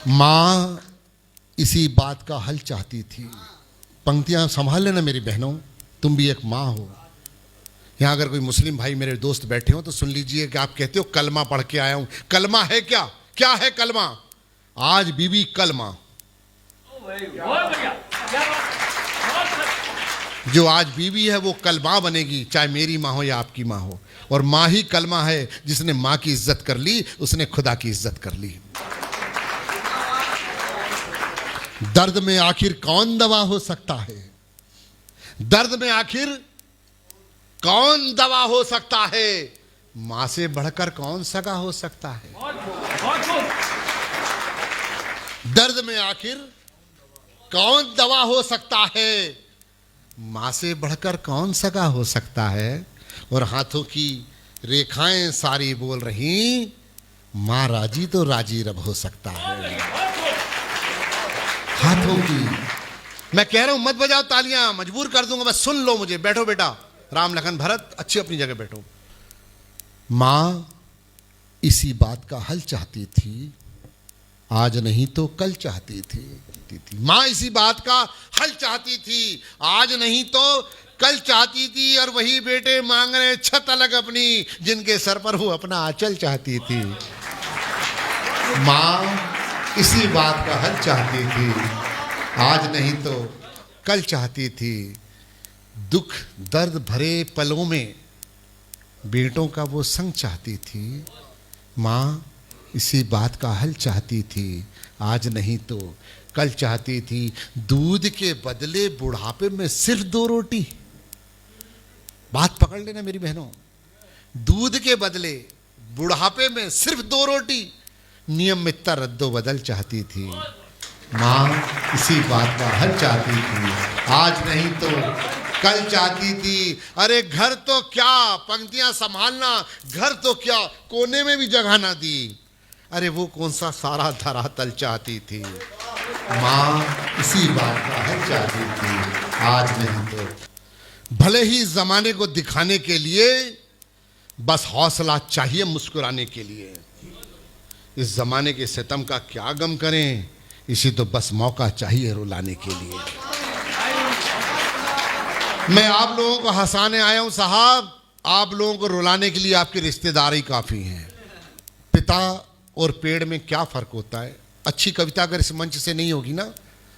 माँ इसी बात का हल चाहती थी। पंक्तियां संभाल लेना मेरी बहनों, तुम भी एक माँ हो। यहाँ अगर कोई मुस्लिम भाई मेरे दोस्त बैठे हो तो सुन लीजिए कि आप कहते हो कलमा पढ़ के आया हूं। कलमा है क्या? क्या है कलमा? आज बीबी कलमा, जो आज बीवी है वो कलमा बनेगी, चाहे मेरी माँ हो या आपकी माँ हो। और माँ ही कलमा है। जिसने माँ की इज्जत कर ली उसने खुदा की इज्जत कर ली। दर्द में आखिर कौन दवा हो सकता है? दर्द में आखिर कौन दवा हो सकता है? मां से बढ़कर कौन सगा हो सकता है? दर्द में आखिर कौन दवा हो सकता है? मां से बढ़कर कौन सगा हो सकता है? और हाथों की रेखाएं सारी बोल रही, मां राजी तो राजी रब हो सकता है। हाथों की, मैं कह रहा हूं मत बजाओ तालियां, मजबूर कर दूंगा, बस सुन लो मुझे। बैठो बेटा, राम लखन भरत अच्छी अपनी जगह बैठो। मां इसी बात का हल चाहती थी, आज नहीं तो कल चाहती थी। मां इसी बात का हल चाहती थी, आज नहीं तो कल चाहती थी। और वही बेटे मांग रहे छत अलग अपनी, जिनके सर पर वो अपना आंचल चाहती थी। मां इसी बात का हल चाहती थी, आज नहीं तो कल चाहती थी। दुख दर्द भरे पलों में बेटों का वो संग चाहती थी। मां इसी बात का हल चाहती थी, आज नहीं तो कल चाहती थी। दूध के बदले बुढ़ापे में सिर्फ 2 रोटी। बात पकड़ लेना मेरी बहनों, दूध के बदले बुढ़ापे में सिर्फ 2 रोटी। नियमितता रद्दो बदल चाहती थी। मां इसी बात का हल चाहती थी, आज नहीं तो कल चाहती थी। अरे घर तो क्या, पंक्तियां संभालना, घर तो क्या कोने में भी जगह ना दी। अरे वो कौन सा सारा धरातल चाहती थी। मां इसी बात का हल चाहती थी, आज नहीं तो। भले ही जमाने को दिखाने के लिए बस हौसला चाहिए मुस्कुराने के लिए। इस जमाने के सितम का क्या गम करें, इसी तो बस मौका चाहिए रुलाने के लिए। मैं आप लोगों को हंसाने आया हूं साहब, आप लोगों को रुलाने के लिए आपकी रिश्तेदारी काफी है। पिता और पेड़ में क्या फर्क होता है? अच्छी कविता अगर इस मंच से नहीं होगी ना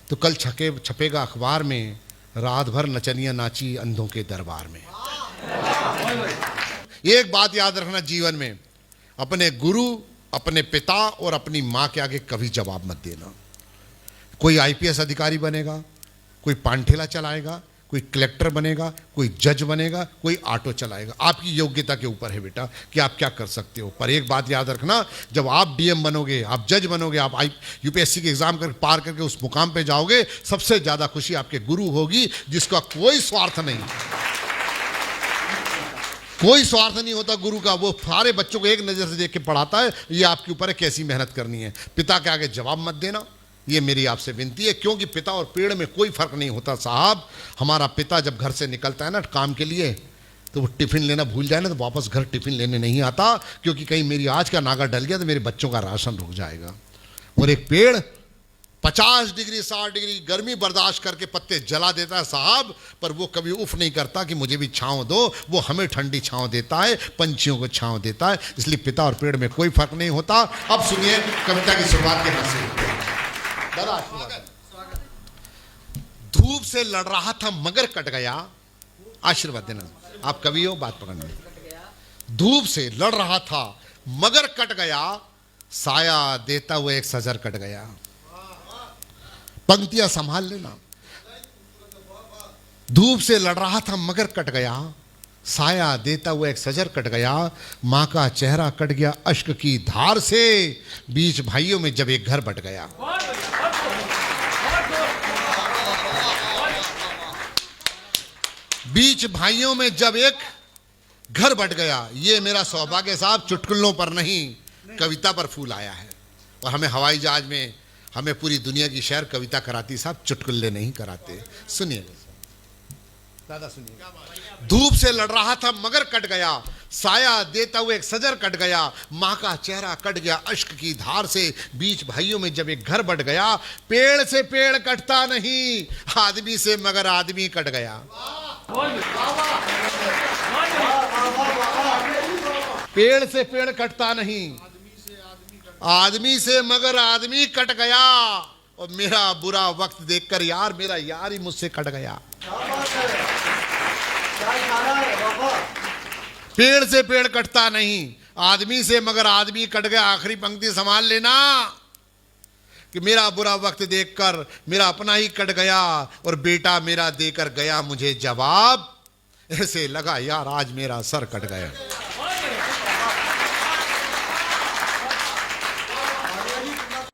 तो कल छपेगा अखबार में, रात भर नचनिया नाची अंधों के दरबार में। एक बात याद रखना जीवन में, अपने गुरु, अपने पिता और अपनी मां के आगे कभी जवाब मत देना। कोई आईपीएस अधिकारी बनेगा, कोई पानठेला चलाएगा, कोई कलेक्टर बनेगा, कोई जज बनेगा, कोई ऑटो चलाएगा। आपकी योग्यता के ऊपर है बेटा कि आप क्या कर सकते हो। पर एक बात याद रखना, जब आप डीएम बनोगे, आप जज बनोगे, आप यूपीएससी के एग्जाम कर पार करके उस मुकाम पे जाओगे, सबसे ज्यादा खुशी आपके गुरु होगी, जिसका कोई स्वार्थ नहीं, कोई स्वार्थ नहीं होता गुरु का। वो सारे बच्चों को एक नजर से देख के पढ़ाता है, ये आपके ऊपर है कैसी मेहनत करनी है। पिता के आगे जवाब मत देना, ये मेरी आपसे विनती है, क्योंकि पिता और पेड़ में कोई फर्क नहीं होता साहब। हमारा पिता जब घर से निकलता है ना काम के लिए, तो वो टिफिन लेना भूल जाए ना तो वापस घर टिफिन लेने नहीं आता, क्योंकि कहीं मेरी आज का नागा डल गया तो मेरे बच्चों का राशन रुक जाएगा। और एक पेड़ 50 डिग्री 60 डिग्री गर्मी बर्दाश्त करके पत्ते जला देता है साहब, पर वो कभी उफ नहीं करता कि मुझे भी छांव दो। वो हमें ठंडी छांव देता है, पंछियों को छांव देता है। इसलिए पिता और पेड़ में कोई फर्क नहीं होता। अब सुनिए कविता की शुरुआत के से। धूप से लड़ रहा था मगर कट गया, आशीर्वाद देना, आप कवि हो, बात पकड़ना। धूप से लड़ रहा था मगर कट गया, साया देता हुआ एक सजर कट गया। पंक्तियां संभाल लेना। धूप से लड़ रहा था मगर कट गया, साया देता हुआ एक सजर कट गया। मां का चेहरा कट गया अश्क की धार से, बीच भाइयों में जब एक घर बट गया। बीच भाइयों में जब एक घर बट गया। ये मेरा सौभाग्य साहब, चुटकुलों पर नहीं कविता पर फूल आया है। और हमें हवाई जहाज में हमें पूरी दुनिया की शहर कविता कराती साहब, चुटकुले नहीं कराते। सुनिए दादा सुनिए। धूप से लड़ रहा था मगर कट गया, साया देता हुए एक सजर कट गया, माँ का चेहरा कट गया अश्क की धार से, बीच भाइयों में जब एक घर बट गया। पेड़ से पेड़ कटता नहीं, आदमी से मगर आदमी कट गया। पेड़ से पेड़ कटता नहीं, आदमी से मगर आदमी कट गया। और मेरा बुरा वक्त देखकर यार, मेरा यार ही मुझसे कट गया। पेड़ से पेड़ कटता नहीं, आदमी से मगर आदमी कट गया। आखिरी पंक्ति संभाल लेना कि मेरा बुरा वक्त देखकर मेरा अपना ही कट गया, और बेटा मेरा देकर गया मुझे जवाब, ऐसे लगा यार आज मेरा सर कट गया।